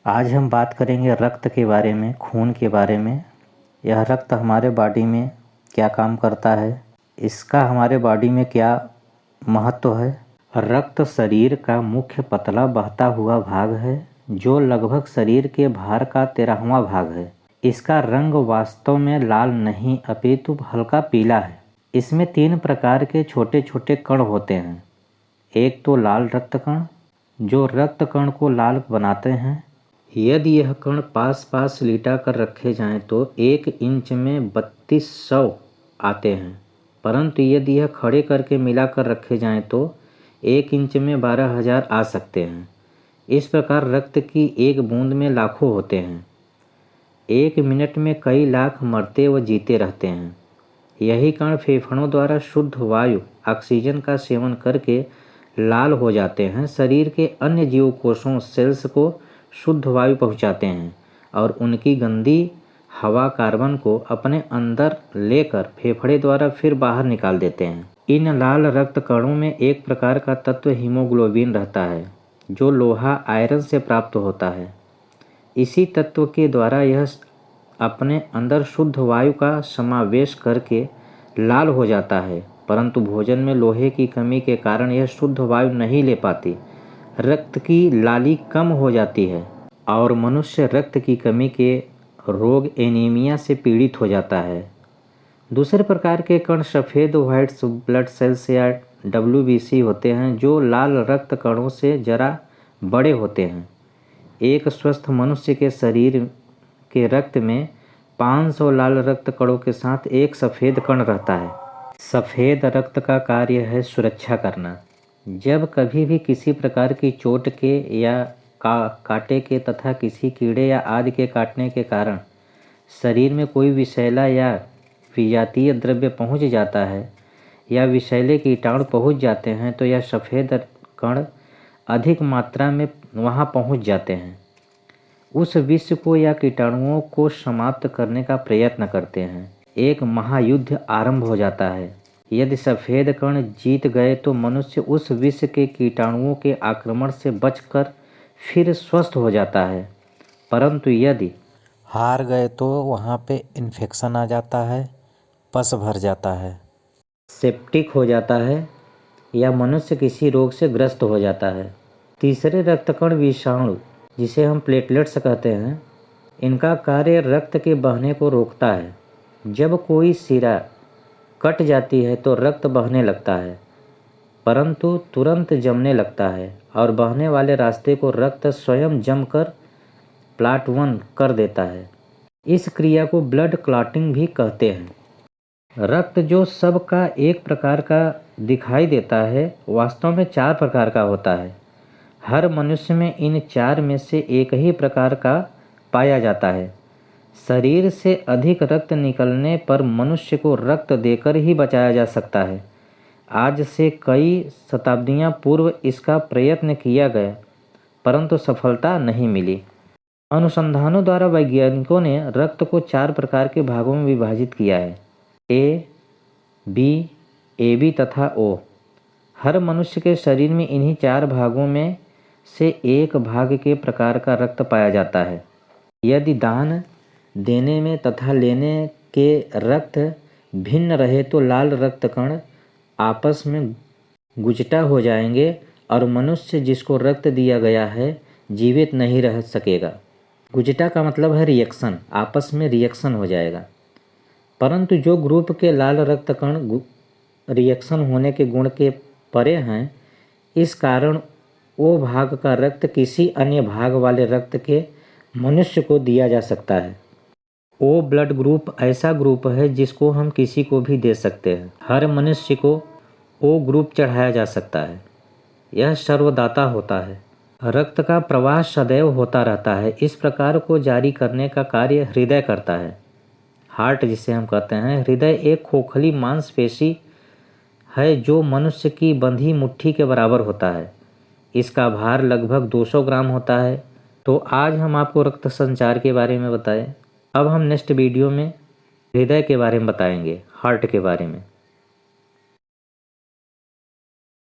आज हम बात करेंगे रक्त के बारे में, खून के बारे में। यह रक्त हमारे बॉडी में क्या काम करता है, इसका हमारे बॉडी में क्या महत्व है। रक्त शरीर का मुख्य पतला बहता हुआ भाग है जो लगभग शरीर के भार का 13वां भाग है। इसका रंग वास्तव में लाल नहीं अपितु हल्का पीला है। इसमें 3 प्रकार के छोटे छोटे कण होते हैं। एक तो लाल रक्त कण जो रक्त कण को लाल बनाते हैं। यदि यह कण पास पास लिटा कर रखे जाएं तो 1 इंच में 3200 आते हैं, परंतु यदि यह खड़े करके मिलाकर रखे जाएं तो 1 इंच में 12,000 आ सकते हैं। इस प्रकार रक्त की एक बूंद में लाखों होते हैं। 1 मिनट में कई लाख मरते व जीते रहते हैं। यही कण फेफड़ों द्वारा शुद्ध वायु ऑक्सीजन का सेवन करके लाल हो जाते हैं। शरीर के अन्य जीवकोषों सेल्स को शुद्ध वायु पहुंचाते हैं और उनकी गंदी हवा कार्बन को अपने अंदर लेकर फेफड़े द्वारा फिर बाहर निकाल देते हैं। इन लाल रक्त कणों में एक प्रकार का तत्व हीमोग्लोबिन रहता है जो लोहा आयरन से प्राप्त होता है। इसी तत्व के द्वारा यह अपने अंदर शुद्ध वायु का समावेश करके लाल हो जाता है, परंतु भोजन में लोहे की कमी के कारण यह शुद्ध वायु नहीं ले पाती। रक्त की लाली कम हो जाती है और मनुष्य रक्त की कमी के रोग एनीमिया से पीड़ित हो जाता है। दूसरे प्रकार के कण सफ़ेद व्हाइट ब्लड सेल्स या WBC होते हैं जो लाल रक्त कणों से जरा बड़े होते हैं। एक स्वस्थ मनुष्य के शरीर के रक्त में 500 लाल रक्त कणों के साथ एक सफ़ेद कण रहता है। सफ़ेद रक्त का कार्य है सुरक्षा करना। जब कभी भी किसी प्रकार की चोट के या कांटे के तथा किसी कीड़े या आदि के काटने के कारण शरीर में कोई विषैला या विजातीय द्रव्य पहुंच जाता है या विषैले कीटाणु पहुंच जाते हैं तो यह सफ़ेद कण अधिक मात्रा में वहां पहुंच जाते हैं। उस विष को या कीटाणुओं को समाप्त करने का प्रयत्न करते हैं। एक महायुद्ध आरंभ हो जाता है। यदि सफ़ेद कण जीत गए तो मनुष्य उस विष के कीटाणुओं के आक्रमण से बचकर फिर स्वस्थ हो जाता है, परंतु यदि हार गए तो वहाँ पे इन्फेक्शन आ जाता है, पस भर जाता है, सेप्टिक हो जाता है या मनुष्य किसी रोग से ग्रस्त हो जाता है। तीसरे रक्तकण विषाणु जिसे हम प्लेटलेट्स कहते हैं, इनका कार्य रक्त के बहने को रोकता है। जब कोई सिरा कट जाती है तो रक्त बहने लगता है, परंतु तुरंत जमने लगता है और बहने वाले रास्ते को रक्त स्वयं जमकर प्लाट 1 कर देता है। इस क्रिया को ब्लड क्लॉटिंग भी कहते हैं। रक्त जो सबका एक प्रकार का दिखाई देता है वास्तव में 4 प्रकार का होता है। हर मनुष्य में इन 4 में से एक ही प्रकार का पाया जाता है। शरीर से अधिक रक्त निकलने पर मनुष्य को रक्त देकर ही बचाया जा सकता है। आज से कई शताब्दियां पूर्व इसका प्रयत्न किया गया, परंतु सफलता नहीं मिली। अनुसंधानों द्वारा वैज्ञानिकों ने रक्त को 4 प्रकार के भागों में विभाजित किया है: A, B, AB तथा O। हर मनुष्य के शरीर में इन्हीं 4 भागों में से एक भाग के प्रकार का रक्त पाया जाता है। यदि दान देने में तथा लेने के रक्त भिन्न रहे तो लाल रक्त कण आपस में गुजटा हो जाएंगे और मनुष्य जिसको रक्त दिया गया है जीवित नहीं रह सकेगा। गुजटा का मतलब है रिएक्शन, आपस में रिएक्शन हो जाएगा। परंतु जो ग्रुप के लाल रक्त कण रिएक्शन होने के गुण के परे हैं, इस कारण वो भाग का रक्त किसी अन्य भाग वाले रक्त के मनुष्य को दिया जा सकता है। ओ ब्लड ग्रुप ऐसा ग्रुप है जिसको हम किसी को भी दे सकते हैं। हर मनुष्य को ओ ग्रुप चढ़ाया जा सकता है। यह सर्वदाता होता है। रक्त का प्रवाह सदैव होता रहता है। इस प्रकार को जारी करने का कार्य हृदय करता है। हार्ट जिसे हम कहते हैं, हृदय एक खोखली मांसपेशी है जो मनुष्य की बंधी मुट्ठी के बराबर होता है। इसका भार लगभग 200 ग्राम होता है। तो आज हम आपको रक्त संचार के बारे में बताएं। अब हम नेक्स्ट वीडियो में हृदय के बारे में बताएंगे, हार्ट के बारे में।